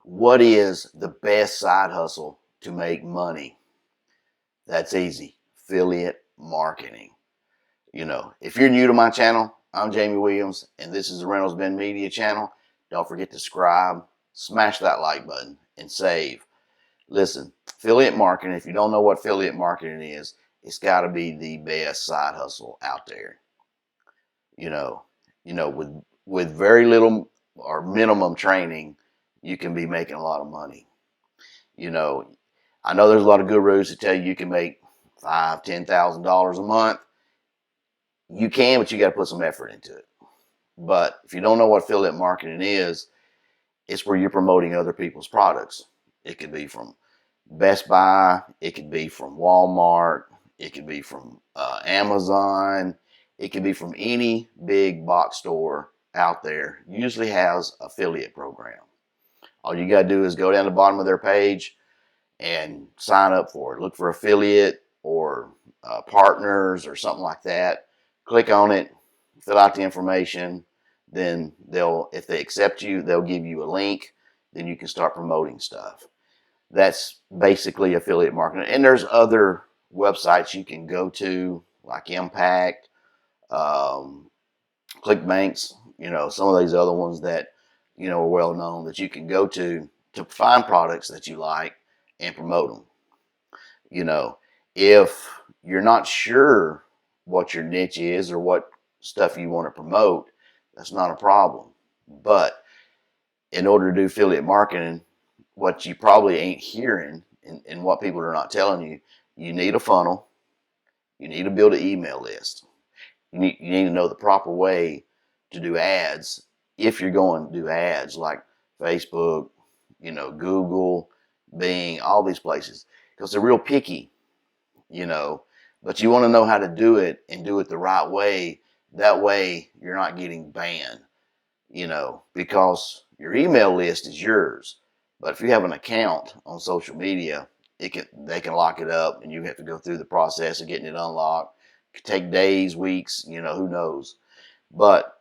What is the best side hustle to make money? That's easy. Affiliate marketing. If you're new to my channel, I'm Jamie Williams, and this is the RiddlesBendMedia channel. Don't forget to subscribe, smash that like button, and save. Listen, affiliate marketing, if you don't know what affiliate marketing is, it's got to be the best side hustle out there. You know, with very little or minimum training, you can be making a lot of money. You know, I know there's a lot of gurus that tell you can make $5,000, $10,000 a month. You can, but you got to put some effort into it. But if you don't know what affiliate marketing is, it's where you're promoting other people's products. It could be from Best Buy, it could be from Walmart, it could be from Amazon, it could be from any big box store out there. Usually has affiliate program. All you got to do is go down the bottom of their page and sign up for it. Look for affiliate or partners or something like that. Click on it, fill out the information. Then if they accept you, they'll give you a link. Then you can start promoting stuff. That's basically affiliate marketing. And there's other websites you can go to, like Impact, ClickBanks, some of these other ones that, are well known that you can go to find products that you like and promote them. If you're not sure what your niche is or what stuff you want to promote, that's not a problem. But in order to do affiliate marketing, what you probably ain't hearing and what people are not telling you, you need a funnel. You need to build an email list. You need to know the proper way to do ads if you're going to do ads like Facebook, Google, Bing, all these places, because they're real picky, but you want to know how to do it and do it the right way. That way you're not getting banned, because your email list is yours. But if you have an account on social media, they can lock it up and you have to go through the process of getting it unlocked. It could take days, weeks, who knows. But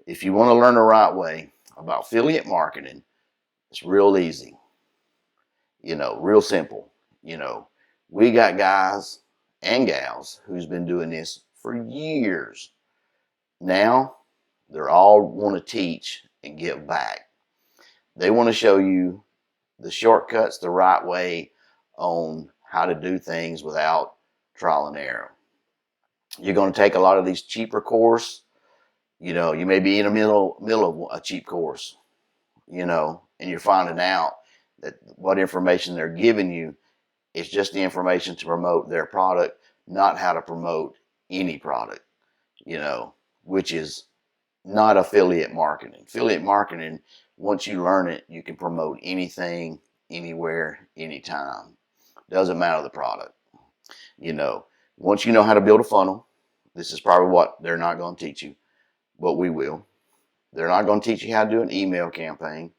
if you want to learn the right way about affiliate marketing, it's real easy, real simple. We got guys and gals who's been doing this for years. Now they're all want to teach and give back. They want to show you the shortcuts, the right way on how to do things without trial and error. You're going to take a lot of these cheaper courses. You may be in the middle of a cheap course, and you're finding out that what information they're giving you is just the information to promote their product, not how to promote any product, which is not affiliate marketing. Affiliate marketing, once you learn it, you can promote anything, anywhere, anytime. Doesn't matter the product. Once you know how to build a funnel, this is probably what they're not going to teach you, but we will. They're not going to teach you how to do an email campaign.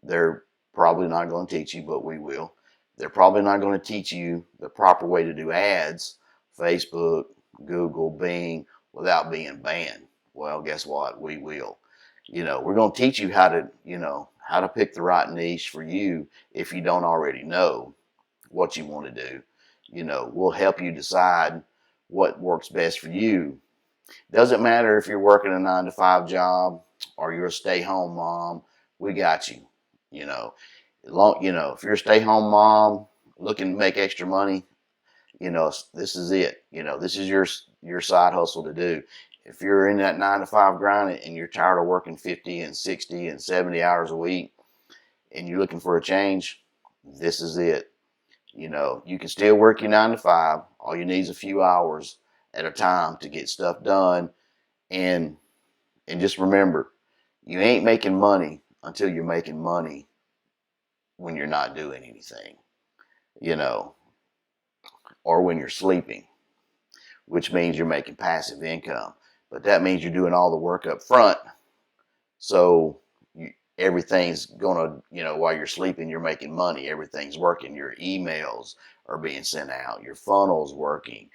They're probably not going to teach you, but we will. They're probably not going to teach you the proper way to do ads, Facebook, Google, Bing, without being banned. Well, guess what? We will. We're going to teach you how to pick the right niche for you if you don't already know what you want to do. We'll help you decide what works best for you. Doesn't matter if you're working a 9-to-5 job or you're a stay-home mom. We got you. If you're a stay-home mom looking to make extra money, this is it. This is your side hustle to do. If you're in that 9-to-5 grind and you're tired of working 50 and 60 and 70 hours a week and you're looking for a change, this is it. You can still work your 9-to-5. All you need is a few hours at a time to get stuff done. And just remember, you ain't making money until you're making money when you're not doing anything, or when you're sleeping, which means you're making passive income. But that means you're doing all the work up front. So everything's going to, while you're sleeping, you're making money. Everything's working. Your emails are being sent out. Your funnel's working.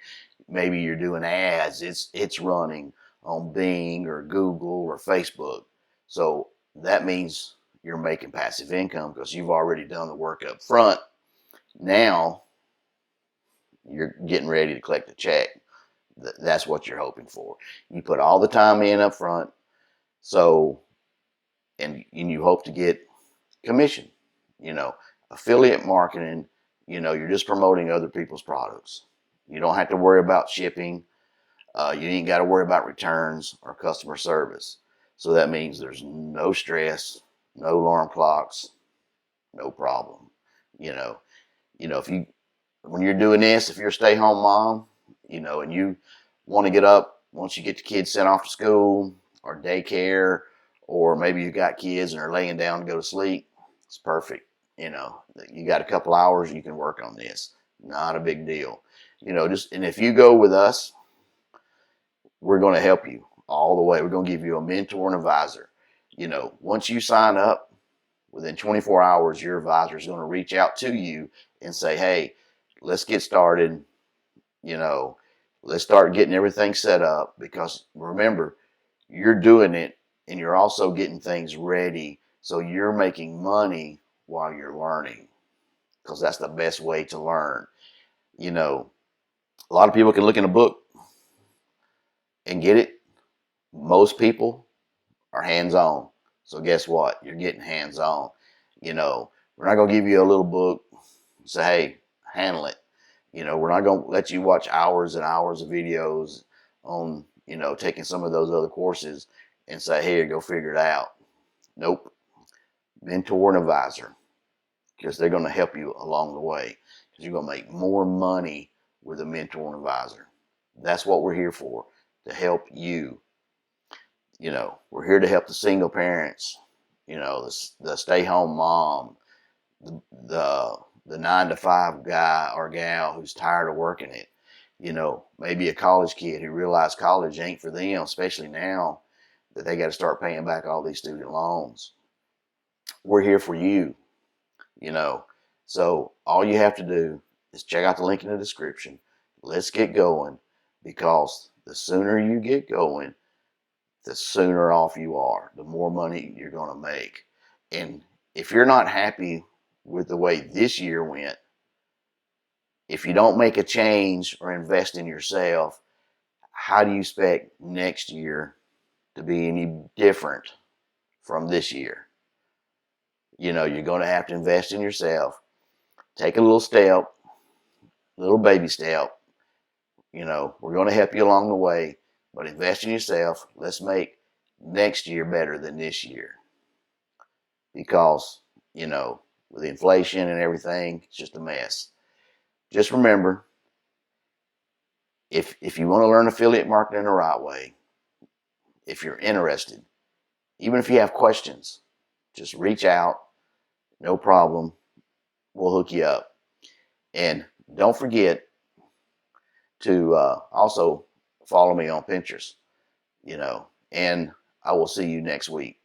Maybe you're doing ads. It's running on Bing or Google or Facebook. So that means you're making passive income because you've already done the work up front. Now you're getting ready to collect the check. That's what you're hoping for. You put all the time in up front, so and you hope to get commission. You know, affiliate marketing, you're just promoting other people's products. You don't have to worry about shipping. You ain't got to worry about returns or customer service. So that means there's no stress, no alarm clocks, no problem. You know, if you when you're doing this, if you're a stay-home mom, and you want to get up once you get the kids sent off to school or daycare, or maybe you got kids and are laying down to go to sleep, it's perfect. You got a couple hours, you can work on this. Not a big deal. And if you go with us, we're going to help you all the way. We're going to give you a mentor and advisor. Once you sign up, within 24 hours, your advisor is going to reach out to you and say, hey, let's get started. Let's start getting everything set up, because remember, you're doing it and you're also getting things ready. So you're making money while you're learning, because that's the best way to learn. A lot of people can look in a book and get it. Most people are hands-on. So guess what? You're getting hands-on. We're not going to give you a little book and say, hey, handle it. We're not going to let you watch hours and hours of videos on, taking some of those other courses and say, here, go figure it out. Nope. Mentor and advisor, because they're going to help you along the way, because you're going to make more money with a mentor and advisor. That's what we're here for, to help you. We're here to help the single parents, the stay-home mom, the 9-to-5 guy or gal who's tired of working it. Maybe a college kid who realized college ain't for them, especially now that they got to start paying back all these student loans. We're here for you, So all you have to do is check out the link in the description. Let's get going, because the sooner you get going, the sooner off you are, the more money you're going to make. And if you're not happy with the way this year went, if you don't make a change or invest in yourself, how do you expect next year to be any different from this year? You're going to have to invest in yourself. Take a little step, little baby step. We're going to help you along the way, but invest in yourself. Let's make next year better than this year. Because, with inflation and everything, it's just a mess. Just remember, if you want to learn affiliate marketing the right way, if you're interested, even if you have questions, just reach out. No problem. We'll hook you up. And don't forget to also follow me on Pinterest, and I will see you next week.